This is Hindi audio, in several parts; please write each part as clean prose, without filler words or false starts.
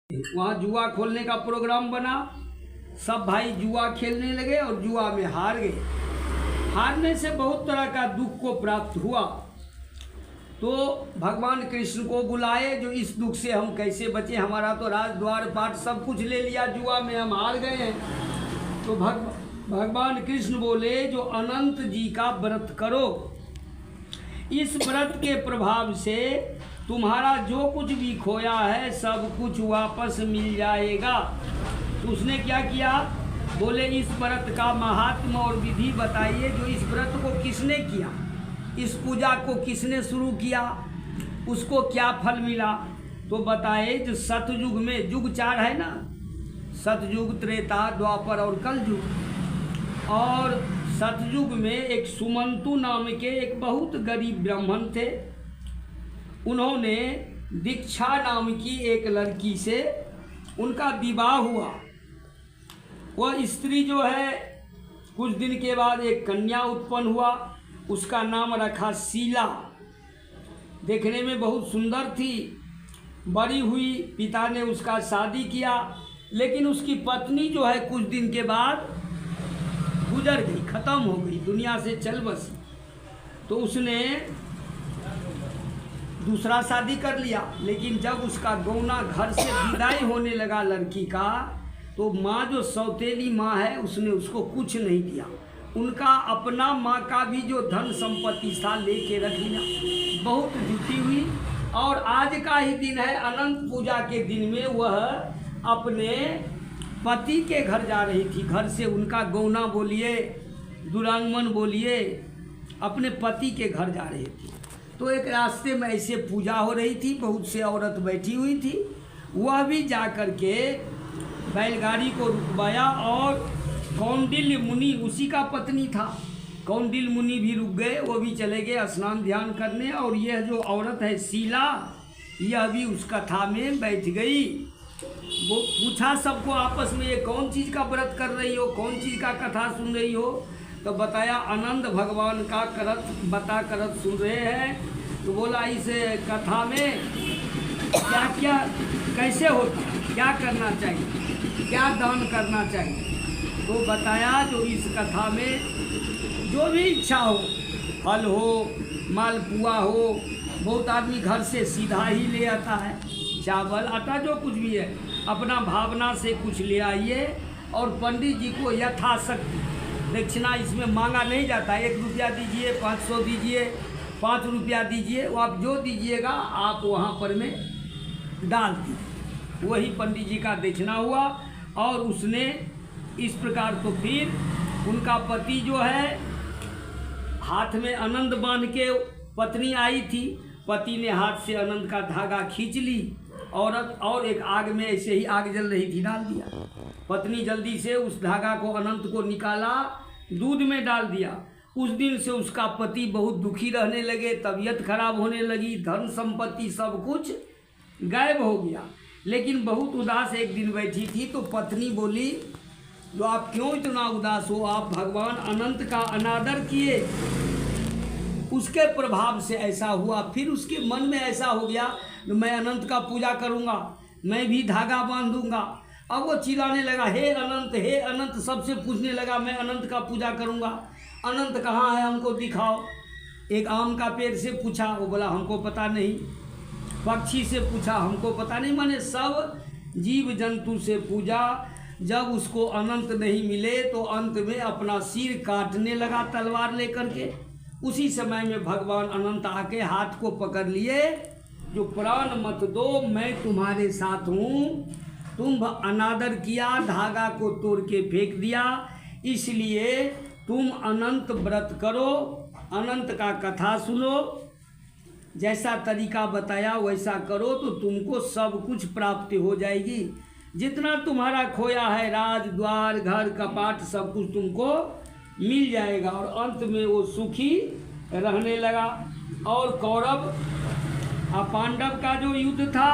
वहाँ जुआ खोलने का प्रोग्राम बना, सब भाई जुआ खेलने लगे और जुआ में हार गए। हारने से बहुत तरह का दुख को प्राप्त हुआ, तो भगवान कृष्ण को बुलाए जो इस दुख से हम कैसे बचे, हमारा तो राज द्वार पाट सब कुछ ले लिया, जुआ में हम हार गए हैं। तो भगवान कृष्ण बोले जो अनंत जी का व्रत करो, इस व्रत के प्रभाव से तुम्हारा जो कुछ भी खोया है सब कुछ वापस मिल जाएगा। तो उसने क्या किया, बोले इस व्रत का महात्मा और विधि बताइए, जो इस व्रत को किसने किया, इस पूजा को किसने शुरू किया, उसको क्या फल मिला। तो बताए जो सतयुग में, युग 4 है ना, सतयुग, त्रेता, द्वापर और कलयुग। और सतयुग में एक सुमंतु नाम के एक बहुत गरीब ब्राह्मण थे। उन्होंने दीक्षा नाम की एक लड़की से उनका विवाह हुआ। वह स्त्री जो है कुछ दिन के बाद एक कन्या उत्पन्न हुआ, उसका नाम रखा शीला। देखने में बहुत सुंदर थी, बड़ी हुई, पिता ने उसका शादी किया, लेकिन उसकी पत्नी जो है कुछ दिन के बाद गुजर गई, खत्म हो गई, दुनिया से चल बसी। तो उसने दूसरा शादी कर लिया, लेकिन जब उसका गौना घर से विदाई होने लगा लड़की का, तो माँ जो सौतेली माँ है उसने उसको कुछ नहीं दिया। उनका अपना माँ का भी जो धन संपत्ति था लेके रख लिया, बहुत दुखी हुई। और आज का ही दिन है, अनंत पूजा के दिन में वह अपने पति के घर जा रही थी। घर से उनका गौना बोलिए, दुरांगमन बोलिए, अपने पति के घर जा रही थी। तो एक रास्ते में ऐसे पूजा हो रही थी, बहुत से औरत बैठी हुई थी, वह भी जा कर के बैलगाड़ी को रुकवाया और कौंडिल्य मुनि उसी का पत्नी था, कौंडिल्य मुनि भी रुक गए, वो भी चले गए स्नान ध्यान करने। और यह जो औरत है शीला, यह भी उस कथा में बैठ गई। वो पूछा सबको आपस में, ये कौन चीज़ का व्रत कर रही हो, कौन चीज़ का कथा सुन रही हो। तो बताया आनंद भगवान का करत सुन रहे हैं। तो बोला इस कथा में क्या क्या कैसे होता, क्या करना चाहिए, क्या दान करना चाहिए। तो बताया जो इस कथा में जो भी इच्छा हो, फल हो, मालपुआ हो, बहुत आदमी घर से सीधा ही ले आता है, चावल आटा जो कुछ भी है, अपना भावना से कुछ ले आइए। और पंडित जी को यथाशक्ति दक्षिणा इसमें मांगा नहीं जाता, 1 रुपया दीजिए, 500 दीजिए, 5 रुपया दीजिए, वो आप जो दीजिएगा आप वहाँ पर में डाल दीजिए, वही पंडित जी का दक्षिणा हुआ। और उसने इस प्रकार, तो फिर उनका पति जो है हाथ में आनंद बांध के, पत्नी आई थी, पति ने हाथ से आनंद का धागा खींच ली औरत, और एक आग में ऐसे ही आग जल रही थी डाल दिया। पत्नी जल्दी से उस धागा को, अनंत को निकाला, दूध में डाल दिया। उस दिन से उसका पति बहुत दुखी रहने लगे, तबीयत खराब होने लगी, धन संपत्ति सब कुछ गायब हो गया। लेकिन बहुत उदास एक दिन बैठी थी, तो पत्नी बोली तो आप क्यों इतना उदास हो, आप भगवान अनंत का अनादर किए, उसके प्रभाव से ऐसा हुआ। फिर उसके मन में ऐसा हो गया मैं अनंत का पूजा करूंगा, मैं भी धागा बांधूंगा। अब वो चिल्लाने लगा हे अनंत, सबसे पूछने लगा मैं अनंत का पूजा करूंगा, अनंत कहाँ है हमको दिखाओ। एक आम का पेड़ से पूछा, वो बोला हमको पता नहीं। पक्षी से पूछा, हमको पता नहीं। माने सब जीव जंतु से पूजा, जब उसको अनंत नहीं मिले तो अंत में अपना सिर काटने लगा तलवार लेकर के। उसी समय में भगवान अनंत आके हाथ को पकड़ लिए, जो प्राण मत दो, मैं तुम्हारे साथ हूँ, तुम अनादर किया, धागा को तोड़ के फेंक दिया, इसलिए तुम अनंत व्रत करो, अनंत का कथा सुनो, जैसा तरीका बताया वैसा करो तो तुमको सब कुछ प्राप्ति हो जाएगी। जितना तुम्हारा खोया है, राज द्वार घर कपाट सब कुछ तुमको मिल जाएगा। और अंत में वो सुखी रहने लगा। और कौरव और पांडव का जो युद्ध था,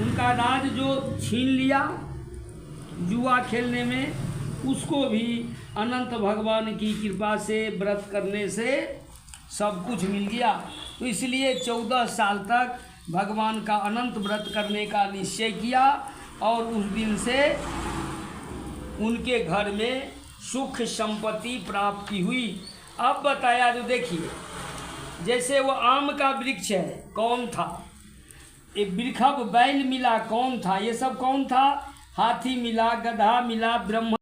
उनका राज जो छीन लिया जुआ खेलने में, उसको भी अनंत भगवान की कृपा से व्रत करने से सब कुछ मिल गया। तो इसलिए 14 साल तक भगवान का अनंत व्रत करने का निश्चय किया और उस दिन से उनके घर में सुख संपत्ति प्राप्ति हुई। अब बताया जो देखिए, जैसे वो आम का वृक्ष है, कौन था? ये वृखभ बैल मिला, कौन था? ये सब कौन था? हाथी मिला, गधा मिला, ब्रह्म